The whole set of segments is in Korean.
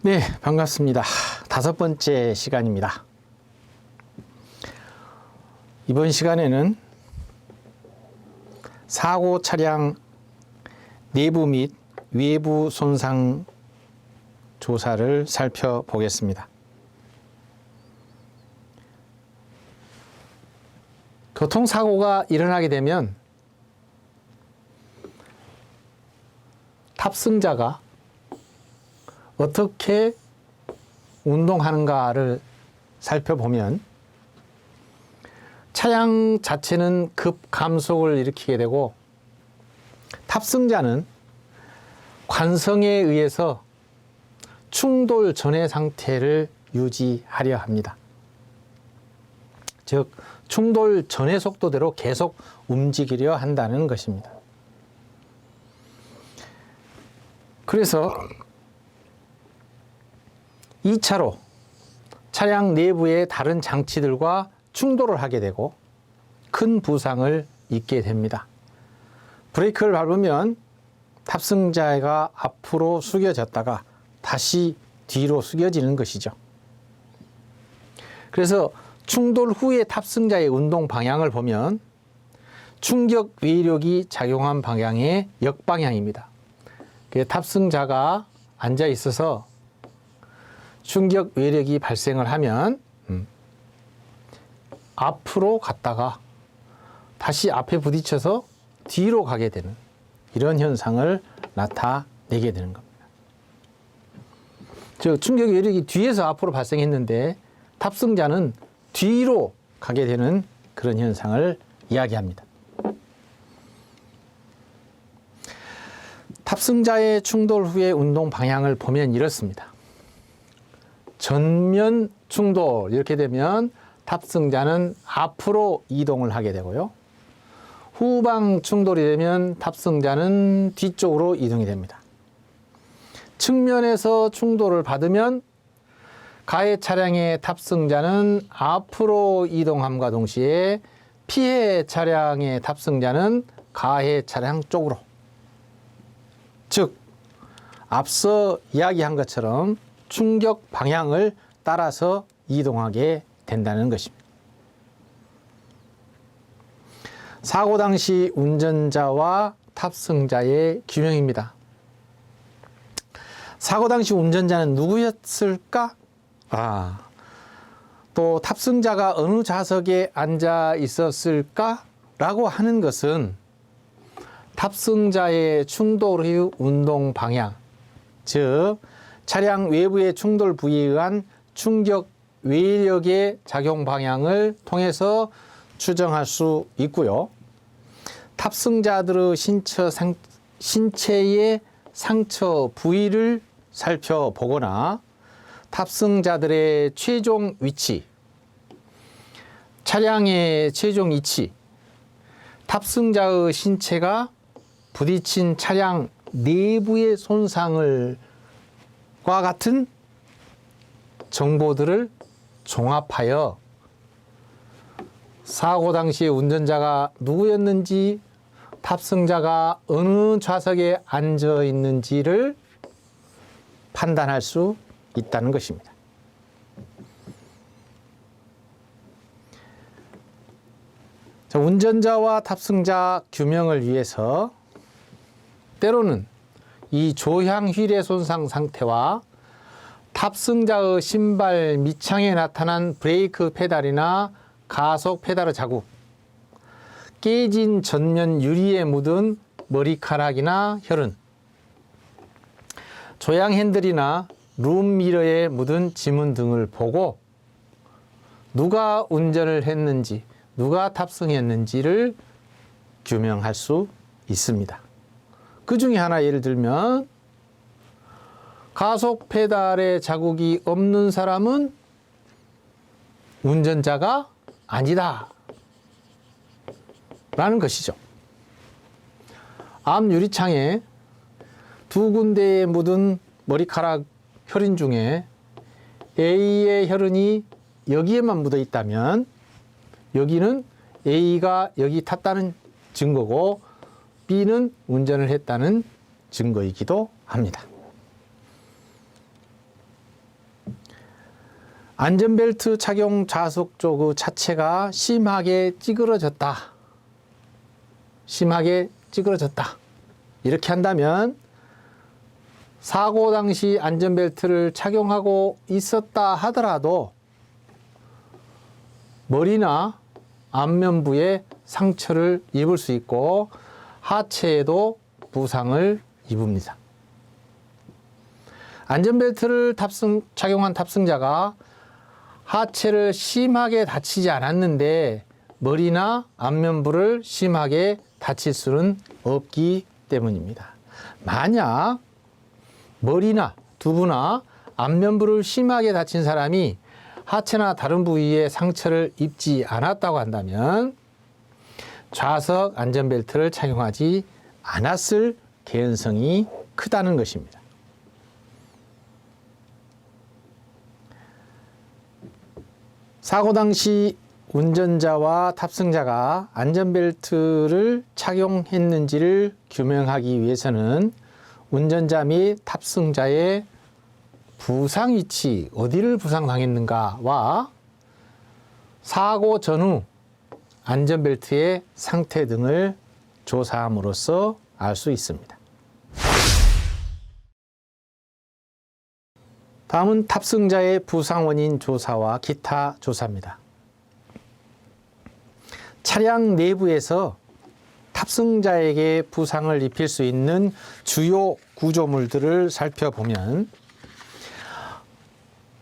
네, 반갑습니다. 5번째 시간입니다. 이번 시간에는 사고 차량 내부 및 외부 손상 조사를 살펴보겠습니다. 교통사고가 일어나게 되면 탑승자가 어떻게 운동하는가를 살펴보면 차량 자체는 급감속을 일으키게 되고 탑승자는 관성에 의해서 충돌 전의 상태를 유지하려 합니다. 즉, 충돌 전의 속도대로 계속 움직이려 한다는 것입니다. 그래서 2차로 차량 내부의 다른 장치들과 충돌을 하게 되고 큰 부상을 입게 됩니다. 브레이크를 밟으면 탑승자가 앞으로 숙여졌다가 다시 뒤로 숙여지는 것이죠. 그래서 충돌 후의 탑승자의 운동 방향을 보면 충격 외력이 작용한 방향의 역방향입니다. 탑승자가 앉아 있어서 충격 외력이 발생을 하면 앞으로 갔다가 다시 앞에 부딪혀서 뒤로 가게 되는 이런 현상을 나타내게 되는 겁니다. 즉, 충격 외력이 뒤에서 앞으로 발생했는데 탑승자는 뒤로 가게 되는 그런 현상을 이야기합니다. 탑승자의 충돌 후의 운동 방향을 보면 이렇습니다. 전면 충돌 이렇게 되면 탑승자는 앞으로 이동을 하게 되고요. 후방 충돌이 되면 탑승자는 뒤쪽으로 이동이 됩니다. 측면에서 충돌을 받으면 가해 차량의 탑승자는 앞으로 이동함과 동시에 피해 차량의 탑승자는 가해 차량 쪽으로, 즉 앞서 이야기한 것처럼 충격 방향을 따라서 이동하게 된다는 것입니다. 사고 당시 운전자와 탑승자의 규명입니다. 사고 당시 운전자는 누구였을까? 또 탑승자가 어느 좌석에 앉아 있었을까? 라고 하는 것은 탑승자의 충돌 후 운동 방향, 즉 차량 외부의 충돌 부위에 의한 충격 외력의 작용 방향을 통해서 추정할 수 있고요. 탑승자들의 신체의 상처 부위를 살펴보거나 탑승자들의 최종 위치, 차량의 최종 위치, 탑승자의 신체가 부딪힌 차량 내부의 손상을 과 같은 정보들을 종합하여 사고 당시에 운전자가 누구였는지, 탑승자가 어느 좌석에 앉아 있는지를 판단할 수 있다는 것입니다. 운전자와 탑승자 규명을 위해서 때로는 이 조향 휠의 손상 상태와 탑승자의 신발 밑창에 나타난 브레이크 페달이나 가속 페달의 자국, 깨진 전면 유리에 묻은 머리카락이나 혈흔, 조향 핸들이나 룸미러에 묻은 지문 등을 보고 누가 운전을 했는지, 누가 탑승했는지를 규명할 수 있습니다. 그 중에 하나 예를 들면 가속 페달에 자국이 없는 사람은 운전자가 아니다 라는 것이죠. 앞 유리창에 2군데에 묻은 머리카락 혈흔 중에 A의 혈흔이 여기에만 묻어 있다면 여기는 A가 여기 탔다는 증거고 B는 운전을 했다는 증거이기도 합니다. 안전벨트 착용 좌석 쪽 차체가 심하게 찌그러졌다. 심하게 찌그러졌다. 이렇게 한다면 사고 당시 안전벨트를 착용하고 있었다 하더라도 머리나 안면부에 상처를 입을 수 있고 하체에도 부상을 입습니다. 안전벨트를 착용한 탑승자가 하체를 심하게 다치지 않았는데 머리나 안면부를 심하게 다칠 수는 없기 때문입니다. 만약 머리나 두부나 안면부를 심하게 다친 사람이 하체나 다른 부위에 상처를 입지 않았다고 한다면 좌석 안전벨트를 착용하지 않았을 개연성이 크다는 것입니다. 사고 당시 운전자와 탑승자가 안전벨트를 착용했는지를 규명하기 위해서는 운전자 및 탑승자의 부상 위치, 어디를 부상당했는가와 사고 전후 안전벨트의 상태 등을 조사함으로써 알 수 있습니다. 다음은 탑승자의 부상 원인 조사와 기타 조사입니다. 차량 내부에서 탑승자에게 부상을 입힐 수 있는 주요 구조물들을 살펴보면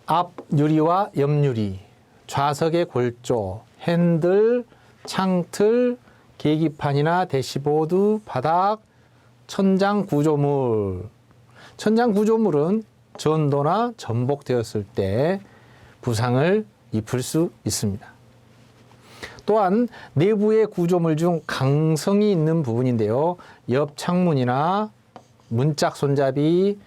앞 유리와 옆 유리, 좌석의 골조, 핸들, 창틀, 계기판이나 대시보드, 바닥, 천장 구조물. 천장 구조물은 전도나 전복되었을 때 부상을 입을 수 있습니다. 또한 내부의 구조물 중 강성이 있는 부분인데요. 옆 창문이나 문짝 손잡이,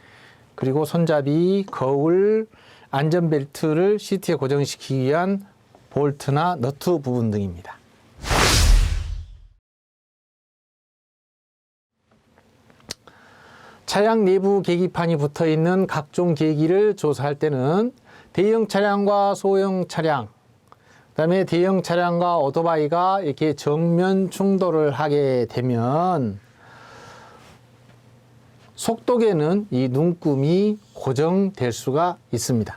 그리고 손잡이, 거울, 안전벨트를 시트에 고정시키기 위한 볼트나 너트 부분 등입니다. 차량 내부 계기판이 붙어 있는 각종 계기를 조사할 때는 대형 차량과 소형 차량, 그다음에 대형 차량과 오토바이가 이렇게 정면 충돌을 하게 되면 속도계는 이 눈금이 고정될 수가 있습니다.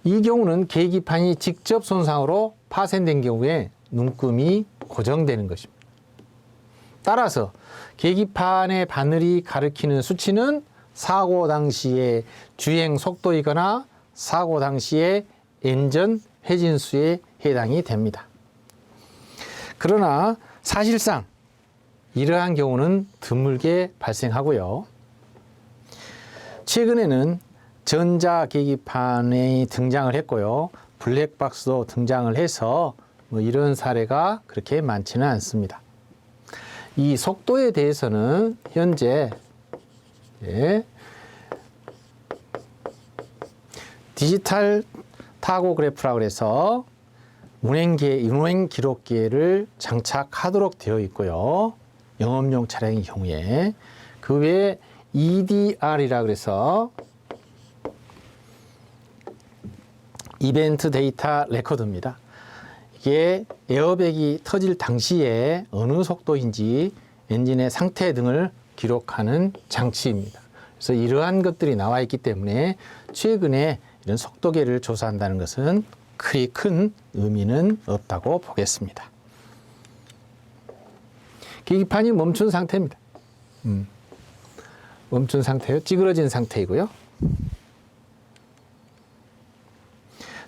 이 경우는 계기판이 직접 손상으로 파손된 경우에 눈금이 고정되는 것입니다. 따라서 계기판의 바늘이 가리키는 수치는 사고 당시의 주행 속도이거나 사고 당시의 엔진 회진수에 해당이 됩니다. 그러나 사실상 이러한 경우는 드물게 발생하고요. 최근에는 전자 계기판이 등장을 했고요. 블랙박스도 등장을 해서 이런 사례가 그렇게 많지는 않습니다. 이 속도에 대해서는 현재 디지털 타고그래프라고 해서 운행 기록계를 장착하도록 되어 있고요. 영업용 차량의 경우에 그 외에 EDR이라고 해서 이벤트 데이터 레코드입니다. 이게 에어백이 터질 당시에 어느 속도인지 엔진의 상태 등을 기록하는 장치입니다. 그래서 이러한 것들이 나와 있기 때문에 최근에 이런 속도계를 조사한다는 것은 그리 큰 의미는 없다고 보겠습니다. 계기판이 멈춘 상태입니다. 멈춘 상태요. 찌그러진 상태이고요.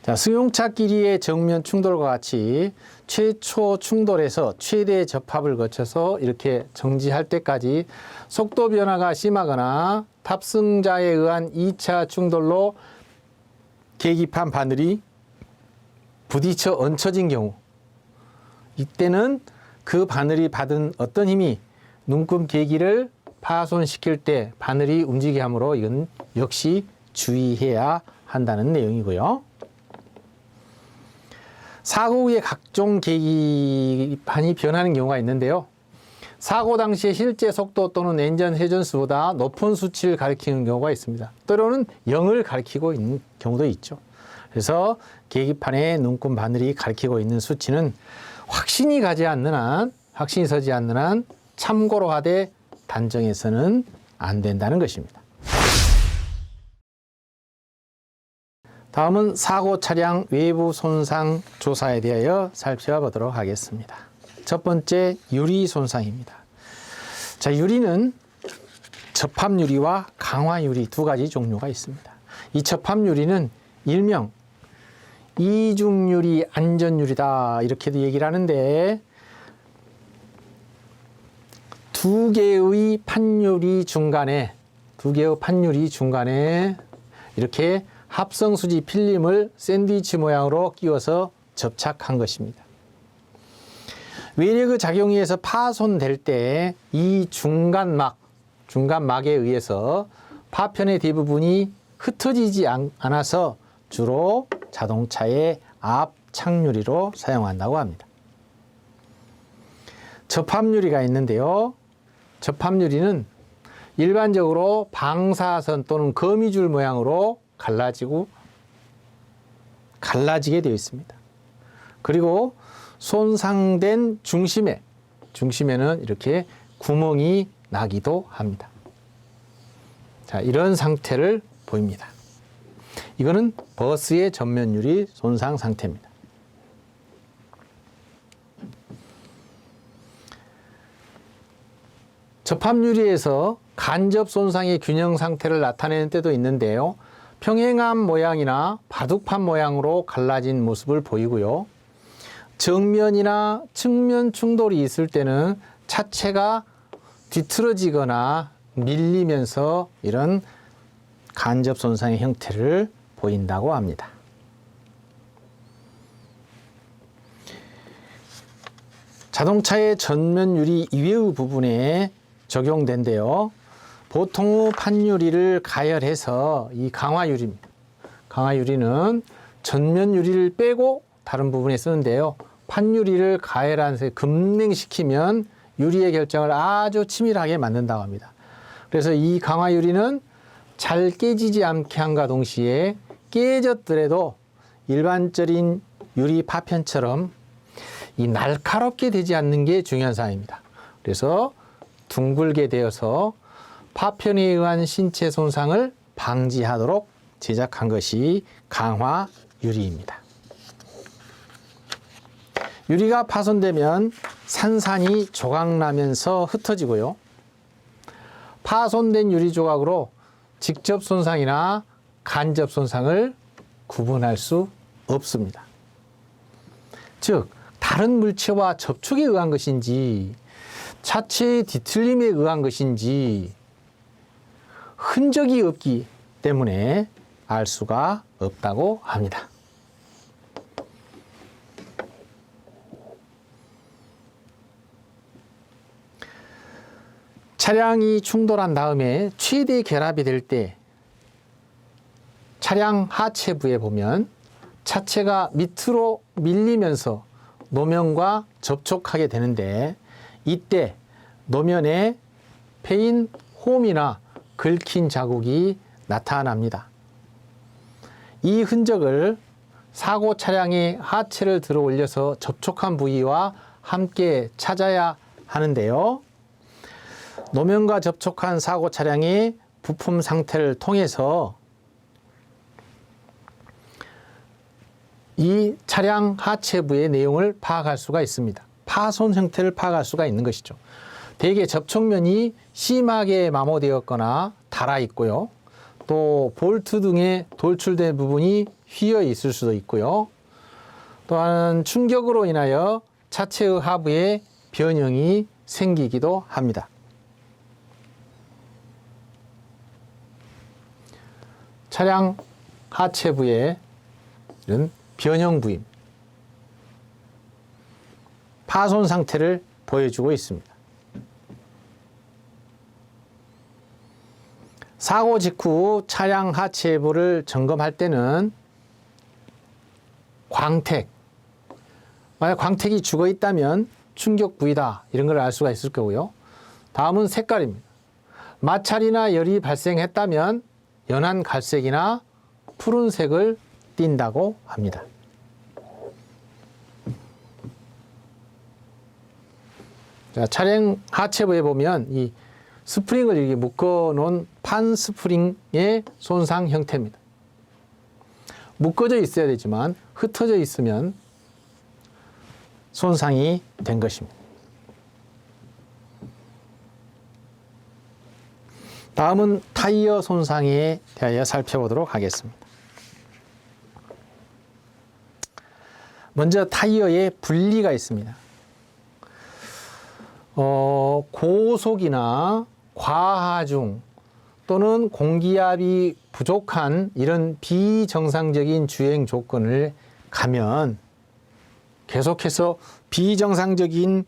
자, 승용차끼리의 정면 충돌과 같이 최초 충돌에서 최대 접합을 거쳐서 이렇게 정지할 때까지 속도 변화가 심하거나 탑승자에 의한 2차 충돌로 계기판 바늘이 부딪혀 얹혀진 경우, 이때는 그 바늘이 받은 어떤 힘이 눈금 계기를 파손시킬 때 바늘이 움직이게 하므로 이건 역시 주의해야 한다는 내용이고요. 사고 후에 각종 계기판이 변하는 경우가 있는데요. 사고 당시의 실제 속도 또는 엔진 회전수보다 높은 수치를 가리키는 경우가 있습니다. 때로는 0을 가리키고 있는 경우도 있죠. 그래서 계기판에 눈금 바늘이 가리키고 있는 수치는 확신이 서지 않는 한 참고로 하되 단정해서는 안 된다는 것입니다. 다음은 사고 차량 외부 손상 조사에 대하여 살펴보도록 하겠습니다. 첫 번째, 유리 손상입니다. 자, 유리는 접합유리와 강화유리 두 가지 종류가 있습니다. 이 접합유리는 일명 이중유리, 안전유리다 이렇게도 얘기를 하는데, 두 개의 판유리 중간에 이렇게 합성수지 필름을 샌드위치 모양으로 끼워서 접착한 것입니다. 외력의 작용에 의해서 파손될 때 이 중간막에 의해서 파편의 대부분이 흩어지지 않아서 주로 자동차의 앞 창유리로 사용한다고 합니다. 접합유리가 있는데요. 접합유리는 일반적으로 방사선 또는 거미줄 모양으로 갈라지게 되어 있습니다. 그리고 손상된 중심에는 이렇게 구멍이 나기도 합니다. 자, 이런 상태를 보입니다. 이거는 버스의 전면유리 손상 상태입니다. 접합유리에서 간접 손상의 균형 상태를 나타내는 때도 있는데요. 평행함 모양이나 바둑판 모양으로 갈라진 모습을 보이고요. 정면이나 측면 충돌이 있을 때는 차체가 뒤틀어지거나 밀리면서 이런 간접 손상의 형태를 보인다고 합니다. 자동차의 전면 유리 이외의 부분에 적용된대요. 보통의 판유리를 가열해서 이 강화유리입니다. 강화유리는 전면 유리를 빼고 다른 부분에 쓰는데요. 판유리를 가열해서 급냉시키면 유리의 결정을 아주 치밀하게 만든다고 합니다. 그래서 이 강화유리는 잘 깨지지 않게 함과 동시에 깨졌더라도 일반적인 유리 파편처럼 이 날카롭게 되지 않는 게 중요한 사항입니다. 그래서 둥글게 되어서 파편에 의한 신체 손상을 방지하도록 제작한 것이 강화유리입니다. 유리가 파손되면 산산이 조각나면서 흩어지고요. 파손된 유리 조각으로 직접 손상이나 간접 손상을 구분할 수 없습니다. 즉, 다른 물체와 접촉에 의한 것인지, 차체의 뒤틀림에 의한 것인지 흔적이 없기 때문에 알 수가 없다고 합니다. 차량이 충돌한 다음에 최대 결합이 될 때 차량 하체부에 보면 차체가 밑으로 밀리면서 노면과 접촉하게 되는데, 이때 노면에 패인 홈이나 긁힌 자국이 나타납니다. 이 흔적을 사고 차량의 하체를 들어 올려서 접촉한 부위와 함께 찾아야 하는데요. 노면과 접촉한 사고 차량의 부품 상태를 통해서 이 차량 하체부의 내용을 파악할 수가 있습니다. 파손 형태를 파악할 수가 있는 것이죠. 대개 접촉면이 심하게 마모되었거나 닳아 있고요. 또 볼트 등의 돌출된 부분이 휘어 있을 수도 있고요. 또한 충격으로 인하여 차체의 하부에 변형이 생기기도 합니다. 차량 하체부에 이런 변형 부임, 파손 상태를 보여주고 있습니다. 사고 직후 차량 하체부를 점검할 때는 만약 광택이 죽어 있다면 충격 부위다 이런 걸 알 수가 있을 거고요. 다음은 색깔입니다. 마찰이나 열이 발생했다면 연한 갈색이나 푸른색을 띈다고 합니다. 자, 차량 하체부에 보면 이 스프링을 이렇게 묶어 놓은 판 스프링의 손상 형태입니다. 묶어져 있어야 되지만 흩어져 있으면 손상이 된 것입니다. 다음은 타이어 손상에 대하여 살펴보도록 하겠습니다. 먼저 타이어에 분리가 있습니다. 고속이나 과하중 또는 공기압이 부족한 이런 비정상적인 주행 조건을 가면 계속해서 비정상적인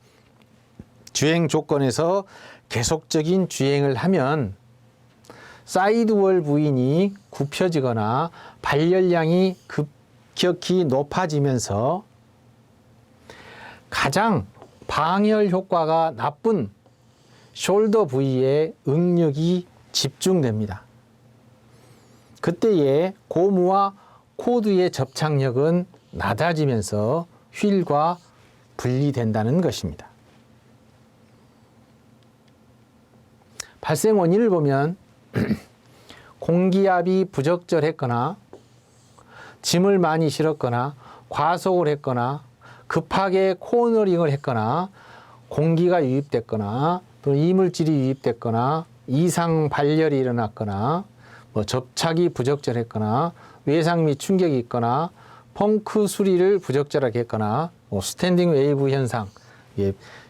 주행 조건에서 계속적인 주행을 하면 사이드월 부인이 굽혀지거나 발열량이 급격히 높아지면서 가장 방열 효과가 나쁜 숄더 부위에 응력이 집중됩니다. 그때의 고무와 코드의 접착력은 낮아지면서 휠과 분리된다는 것입니다. 발생 원인을 보면 공기압이 부적절했거나 짐을 많이 실었거나 과속을 했거나 급하게 코너링을 했거나 공기가 유입됐거나 또 이물질이 유입됐거나 이상 발열이 일어났거나 접착이 부적절했거나 외상 및 충격이 있거나 펑크 수리를 부적절하게 했거나 스탠딩 웨이브 현상,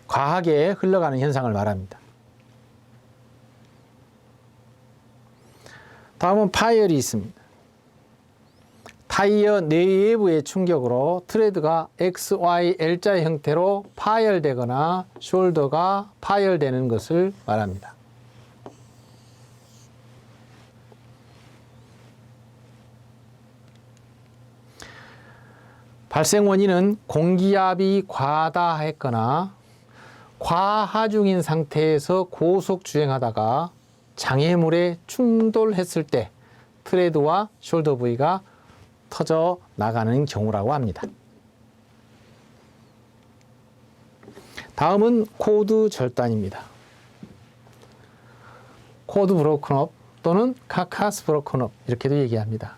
과하게 흘러가는 현상을 말합니다. 다음은 파열이 있습니다. 타이어 내외부의 충격으로 트레드가 X, Y, L자 형태로 파열되거나 숄더가 파열되는 것을 말합니다. 발생 원인은 공기압이 과다했거나 과하중인 상태에서 고속 주행하다가 장애물에 충돌했을 때 트레드와 숄더 부위가 터져 나가는 경우라고 합니다. 다음은 코드 절단입니다. 코드 브로큰업 또는 카카스 브로큰업 이렇게도 얘기합니다.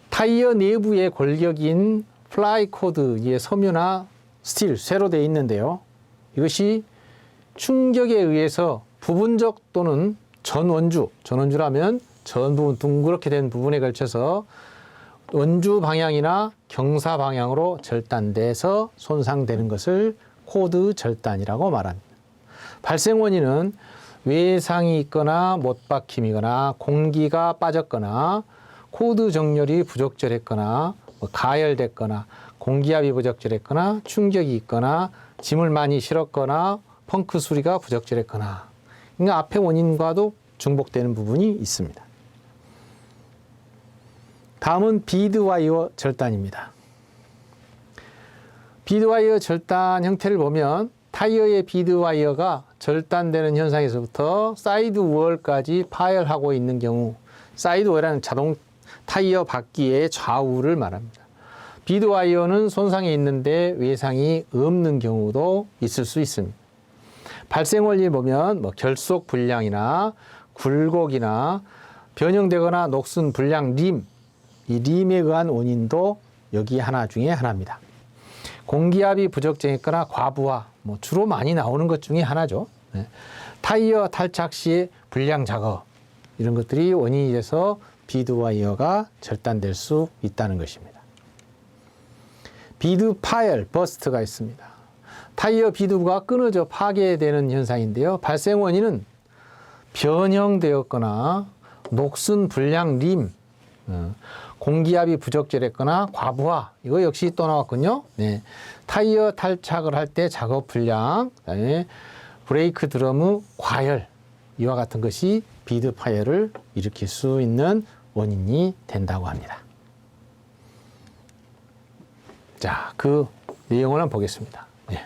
타이어 내부의 골격인 플라이 코드의 섬유나 스틸, 쇠로 되어 있는데요. 이것이 충격에 의해서 부분적 또는 전원주라면 전 부분 둥그렇게 된 부분에 걸쳐서 원주 방향이나 경사 방향으로 절단돼서 손상되는 것을 코드 절단이라고 말합니다. 발생 원인은 외상이 있거나 못박힘이거나 공기가 빠졌거나 코드 정렬이 부적절했거나 가열됐거나 공기압이 부적절했거나 충격이 있거나 짐을 많이 실었거나 펑크 수리가 부적절했거나 그러니까 앞의 원인과도 중복되는 부분이 있습니다. 다음은 비드와이어 절단입니다. 비드와이어 절단 형태를 보면 타이어의 비드와이어가 절단되는 현상에서부터 사이드월까지 파열하고 있는 경우, 사이드월이라는 자동 타이어 바퀴의 좌우를 말합니다. 비드와이어는 손상이 있는데 외상이 없는 경우도 있을 수 있습니다. 발생 원리를 보면 결속 불량이나 굴곡이나 변형되거나 녹슨 불량 림, 이 림에 의한 원인도 여기 하나 중에 하나입니다. 공기압이 부적정했거나 과부하, 주로 많이 나오는 것 중에 하나죠. 타이어 탈착 시의 불량 작업, 이런 것들이 원인이 돼서 비드와이어가 절단될 수 있다는 것입니다. 비드 파열, 버스트가 있습니다. 타이어 비드가 끊어져 파괴되는 현상인데요. 발생 원인은 변형되었거나 녹슨 불량 림, 공기압이 부적절했거나 과부하, 이거 역시 또 나왔군요. 네. 타이어 탈착을 할 때 작업 불량, 그다음에 브레이크 드럼의 과열, 이와 같은 것이 비드 파열을 일으킬 수 있는 원인이 된다고 합니다. 자, 그 내용을 한번 보겠습니다. 네.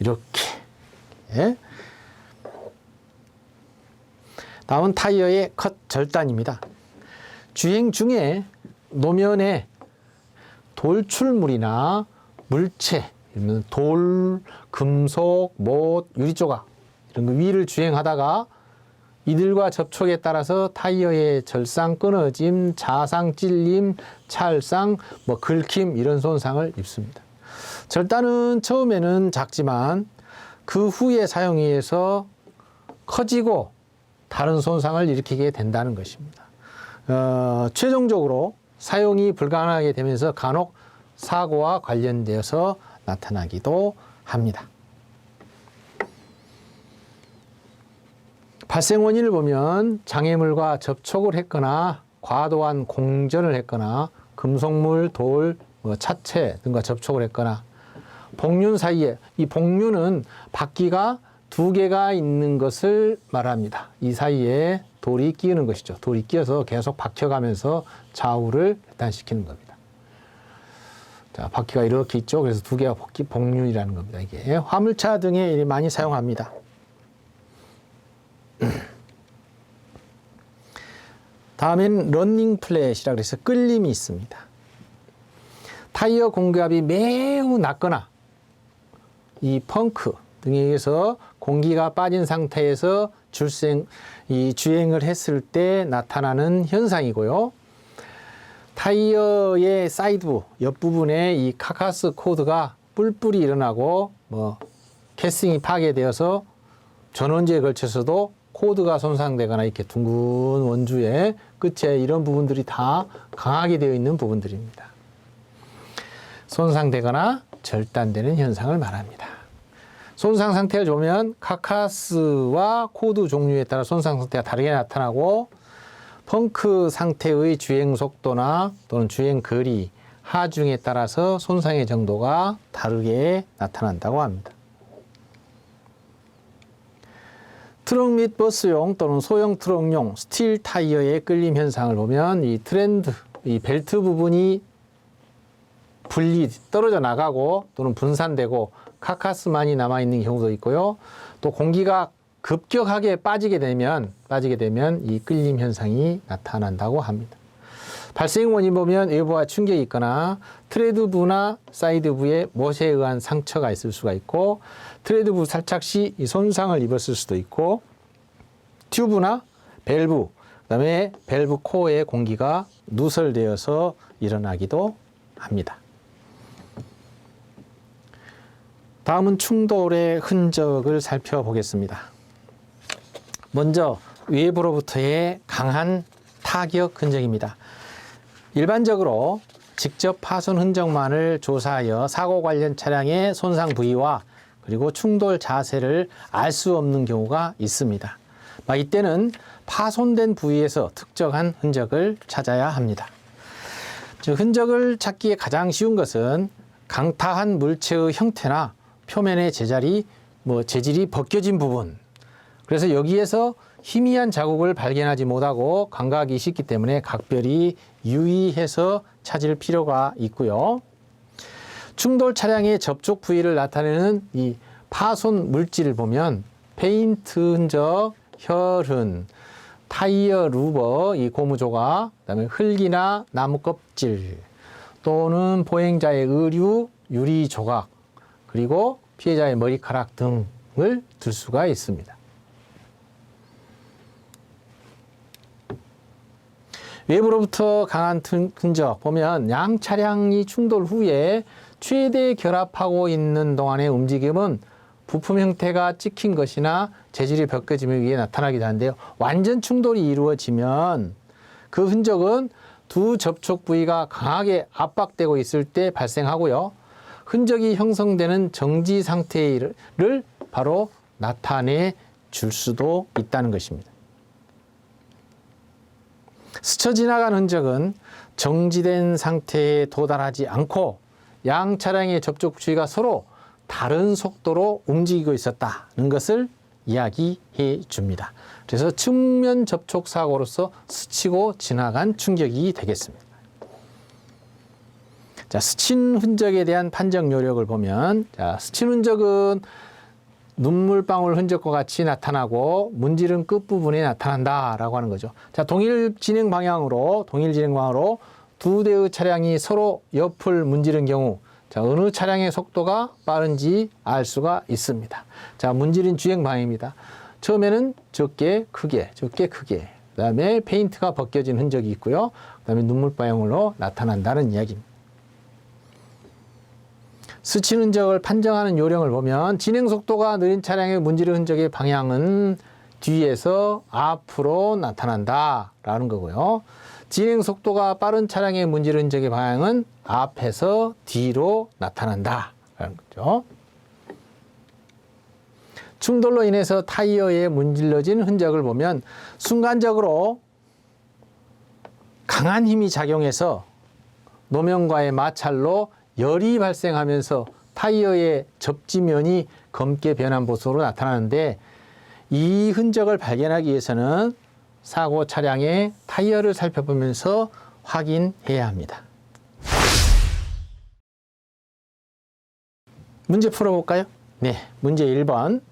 이렇게. 예. 다음은 타이어의 컷 절단입니다. 주행 중에 노면에 돌출물이나 물체, 돌, 금속, 못, 유리 조각 이런 거 위를 주행하다가 이들과 접촉에 따라서 타이어의 절상, 끊어짐, 자상, 찔림, 찰상, 긁힘 이런 손상을 입습니다. 절단은 처음에는 작지만 그 후에 사용에 의해서 커지고 다른 손상을 일으키게 된다는 것입니다. 최종적으로 사용이 불가능하게 되면서 간혹 사고와 관련되어서 나타나기도 합니다. 발생 원인을 보면 장애물과 접촉을 했거나 과도한 공전을 했거나 금속물, 돌, 차체 등과 접촉을 했거나 복륜 사이에, 이 복륜은 바퀴가 두 개가 있는 것을 말합니다. 이 사이에 돌이 끼는 것이죠. 돌이 끼어서 계속 박혀가면서 좌우를 일단시키는 겁니다. 자, 바퀴가 이렇게 있죠. 그래서 두 개가 복륜이라는 겁니다. 이게 화물차 등에 많이 사용합니다. 다음엔 러닝 플랫이라고 해서 끌림이 있습니다. 타이어 공기압이 매우 낮거나 이 펑크 등에 의해서 공기가 빠진 상태에서 주행을 했을 때 나타나는 현상이고요. 타이어의 사이드 옆부분에 이 카카스 코드가 뿔뿔이 일어나고 캐스팅이 파괴되어서 전원지에 걸쳐서도 코드가 손상되거나 이렇게 둥근 원주의 끝에 이런 부분들이 다 강하게 되어 있는 부분들입니다. 손상되거나 절단되는 현상을 말합니다. 손상 상태를 보면 카카스와 코드 종류에 따라 손상 상태가 다르게 나타나고 펑크 상태의 주행 속도나 또는 주행 거리, 하중에 따라서 손상의 정도가 다르게 나타난다고 합니다. 트럭 및 버스용 또는 소형 트럭용 스틸 타이어의 끌림 현상을 보면 이 벨트 부분이 떨어져 나가고 또는 분산되고 카카스만이 남아있는 경우도 있고요. 또 공기가 급격하게 빠지게 되면 이 끌림 현상이 나타난다고 합니다. 발생 원인 보면 외부와 충격이 있거나 트레드부나 사이드부에 못에 의한 상처가 있을 수가 있고 트레드부 탈착 시 손상을 입었을 수도 있고 튜브나 밸브, 그다음에 밸브 코어에 공기가 누설되어서 일어나기도 합니다. 다음은 충돌의 흔적을 살펴보겠습니다. 먼저 외부로부터의 강한 타격 흔적입니다. 일반적으로 직접 파손 흔적만을 조사하여 사고 관련 차량의 손상 부위와 그리고 충돌 자세를 알 수 없는 경우가 있습니다. 이때는 파손된 부위에서 특정한 흔적을 찾아야 합니다. 흔적을 찾기에 가장 쉬운 것은 강타한 물체의 형태나 표면의 재질이 벗겨진 부분. 그래서 여기에서 희미한 자국을 발견하지 못하고 감각이 쉽기 때문에 각별히 유의해서 찾을 필요가 있고요. 충돌 차량의 접촉 부위를 나타내는 이 파손 물질을 보면 페인트 흔적, 혈흔, 타이어 루버, 이 고무 조각, 그다음에 흙이나 나무 껍질, 또는 보행자의 의류, 유리 조각, 그리고 피해자의 머리카락 등을 들 수가 있습니다. 외부로부터 강한 흔적 보면 양 차량이 충돌 후에 최대 결합하고 있는 동안의 움직임은 부품 형태가 찍힌 것이나 재질이 벗겨짐에 의해 나타나기도 하는데요. 완전 충돌이 이루어지면 그 흔적은 두 접촉 부위가 강하게 압박되고 있을 때 발생하고요. 흔적이 형성되는 정지 상태를 바로 나타내 줄 수도 있다는 것입니다. 스쳐 지나간 흔적은 정지된 상태에 도달하지 않고 양 차량의 접촉 부위가 서로 다른 속도로 움직이고 있었다는 것을 이야기해 줍니다. 그래서 측면 접촉 사고로서 스치고 지나간 충격이 되겠습니다. 자, 스친 흔적에 대한 판정 요령을 보면, 스친 흔적은 눈물방울 흔적과 같이 나타나고 문지른 끝부분에 나타난다라고 하는 거죠. 자, 동일 진행 방향으로 두 대의 차량이 서로 옆을 문지른 경우, 자, 어느 차량의 속도가 빠른지 알 수가 있습니다. 자, 문지른 주행 방향입니다. 처음에는 적게 크게, 그 다음에 페인트가 벗겨진 흔적이 있고요. 그 다음에 눈물방울로 나타난다는 이야기입니다. 스친 흔적을 판정하는 요령을 보면 진행 속도가 느린 차량의 문지른 흔적의 방향은 뒤에서 앞으로 나타난다라는 거고요. 진행 속도가 빠른 차량의 문지른 흔적의 방향은 앞에서 뒤로 나타난다라는 거죠. 충돌로 인해서 타이어에 문질러진 흔적을 보면 순간적으로 강한 힘이 작용해서 노면과의 마찰로 열이 발생하면서 타이어의 접지면이 검게 변한 모습으로 나타나는데, 이 흔적을 발견하기 위해서는 사고 차량의 타이어를 살펴보면서 확인해야 합니다. 문제 풀어볼까요? 네, 문제 1번.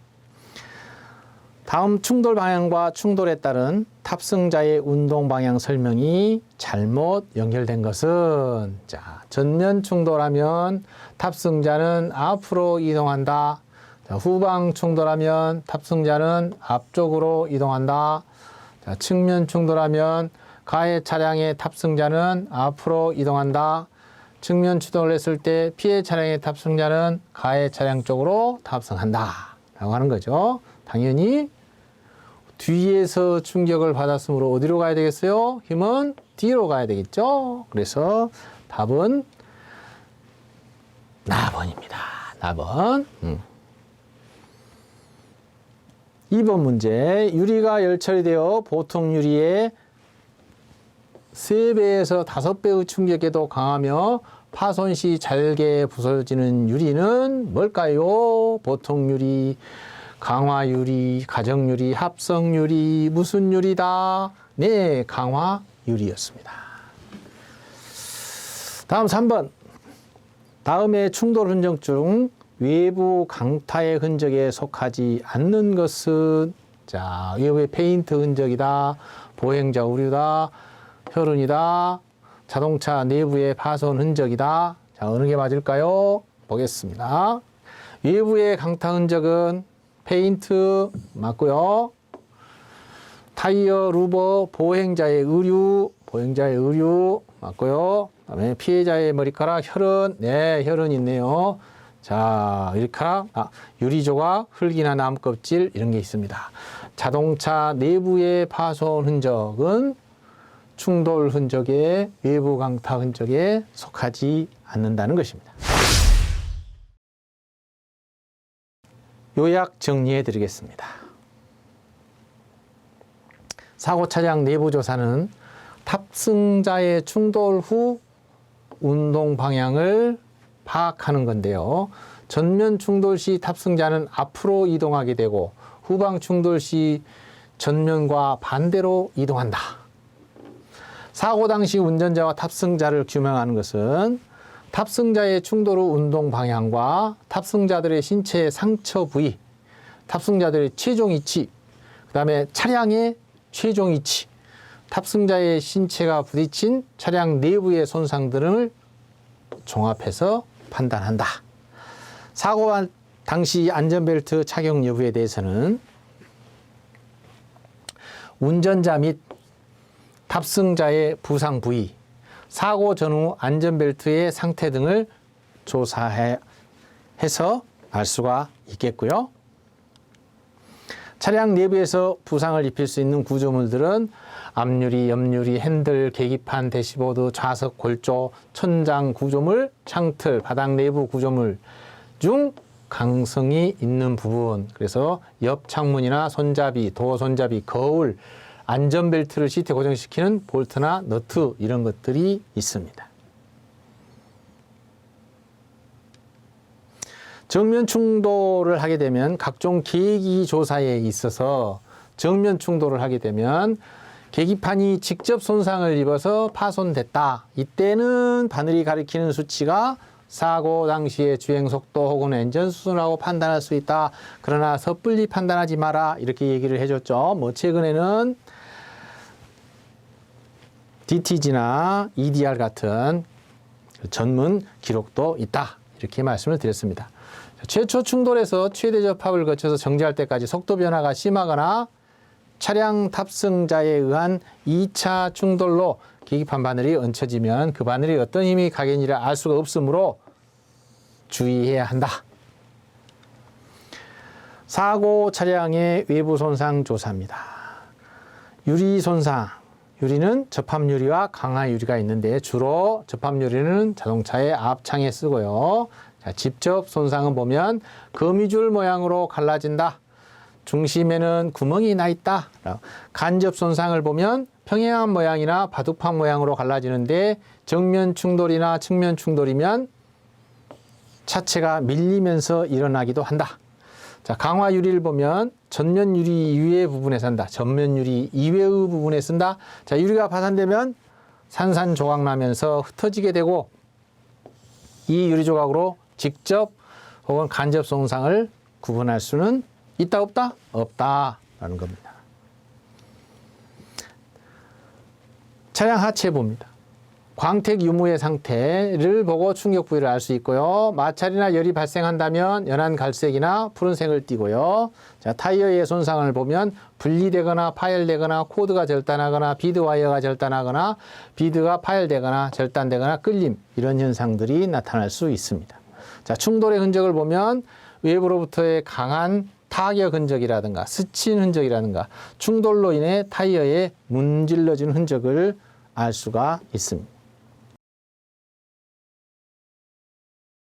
다음 충돌 방향과 충돌에 따른 탑승자의 운동 방향 설명이 잘못 연결된 것은, 자, 전면 충돌하면 탑승자는 앞으로 이동한다. 자, 후방 충돌하면 탑승자는 앞쪽으로 이동한다. 자, 측면 충돌하면 가해 차량의 탑승자는 앞으로 이동한다. 측면 추돌을 했을 때 피해 차량의 탑승자는 가해 차량 쪽으로 탑승한다 라고 하는 거죠. 당연히 뒤에서 충격을 받았으므로 어디로 가야 되겠어요? 힘은 뒤로 가야 되겠죠. 그래서 답은 나번입니다. 나번. 2번 문제. 유리가 열처리 되어 보통 유리의 3배에서 5배의 충격에도 강하며 파손 시 잘게 부서지는 유리는 뭘까요? 보통 유리, 강화 유리, 가정 유리, 합성 유리, 무슨 유리다? 네, 강화 유리였습니다. 다음 3번. 다음의 충돌 흔적 중 외부 강타의 흔적에 속하지 않는 것은, 자, 외부의 페인트 흔적이다, 보행자 오류다, 혈흔이다, 자동차 내부의 파손 흔적이다. 자, 어느 게 맞을까요? 보겠습니다. 외부의 강타 흔적은 페인트 맞고요. 타이어, 루버, 보행자의 의류 맞고요. 그다음에 피해자의 머리카락, 혈흔, 네, 혈흔 있네요. 자, 머리카락, 유리 조각, 흙이나 나무 껍질 이런 게 있습니다. 자동차 내부의 파손 흔적은 충돌 흔적에, 외부 강타 흔적에 속하지 않는다는 것입니다. 요약 정리해 드리겠습니다. 사고 차량 내부 조사는 탑승자의 충돌 후 운동 방향을 파악하는 건데요. 전면 충돌 시 탑승자는 앞으로 이동하게 되고 후방 충돌 시 전면과 반대로 이동한다. 사고 당시 운전자와 탑승자를 규명하는 것은 탑승자의 충돌 후 운동 방향과 탑승자들의 신체 상처 부위, 탑승자들의 최종 위치, 그 다음에 차량의 최종 위치, 탑승자의 신체가 부딪힌 차량 내부의 손상 등을 종합해서 판단한다. 사고 당시 안전벨트 착용 여부에 대해서는 운전자 및 탑승자의 부상 부위, 사고 전후 안전벨트의 상태 등을 조사해서 알 수가 있겠고요. 차량 내부에서 부상을 입힐 수 있는 구조물들은 앞유리, 옆유리, 핸들, 계기판, 대시보드, 좌석, 골조, 천장 구조물, 창틀, 바닥 내부 구조물 중 강성이 있는 부분, 그래서 옆 창문이나 손잡이, 도어 손잡이, 거울, 안전벨트를 시트에 고정시키는 볼트나 너트 이런 것들이 있습니다. 정면 충돌을 하게 되면 각종 계기 조사에 있어서 정면 충돌을 하게 되면 계기판이 직접 손상을 입어서 파손됐다. 이때는 바늘이 가리키는 수치가 사고 당시의 주행 속도 혹은 엔진 수준하고 판단할 수 있다. 그러나 섣불리 판단하지 마라. 이렇게 얘기를 해줬죠. 뭐 최근에는 DTG나 EDR 같은 전문 기록도 있다. 이렇게 말씀을 드렸습니다. 최초 충돌에서 최대 접합을 거쳐서 정지할 때까지 속도 변화가 심하거나 차량 탑승자에 의한 2차 충돌로 계기판 바늘이 얹혀지면 그 바늘이 어떤 힘이 가겠니를 알 수가 없으므로 주의해야 한다. 사고 차량의 외부 손상 조사입니다. 유리 손상. 유리는 접합유리와 강화유리가 있는데 주로 접합유리는 자동차의 앞창에 쓰고요. 자, 직접 손상은 보면 거미줄 모양으로 갈라진다. 중심에는 구멍이 나 있다. 간접 손상을 보면 평행한 모양이나 바둑판 모양으로 갈라지는데 정면 충돌이나 측면 충돌이면 차체가 밀리면서 일어나기도 한다. 자, 강화 유리를 보면 전면 유리 이외의 부분에 쓴다. 전면 유리 이외의 부분에 쓴다. 자, 유리가 파산되면 산산조각 나면서 흩어지게 되고 이 유리 조각으로 직접 혹은 간접 손상을 구분할 수는 있다 없다? 없다라는 겁니다. 차량 하체 봅니다. 광택 유무의 상태를 보고 충격 부위를 알 수 있고요. 마찰이나 열이 발생한다면 연한 갈색이나 푸른색을 띠고요. 자, 타이어의 손상을 보면 분리되거나 파열되거나 코드가 절단하거나 비드 와이어가 절단하거나 비드가 파열되거나 절단되거나 끌림 이런 현상들이 나타날 수 있습니다. 자, 충돌의 흔적을 보면 외부로부터의 강한 타격 흔적이라든가 스친 흔적이라든가 충돌로 인해 타이어에 문질러진 흔적을 알 수가 있습니다.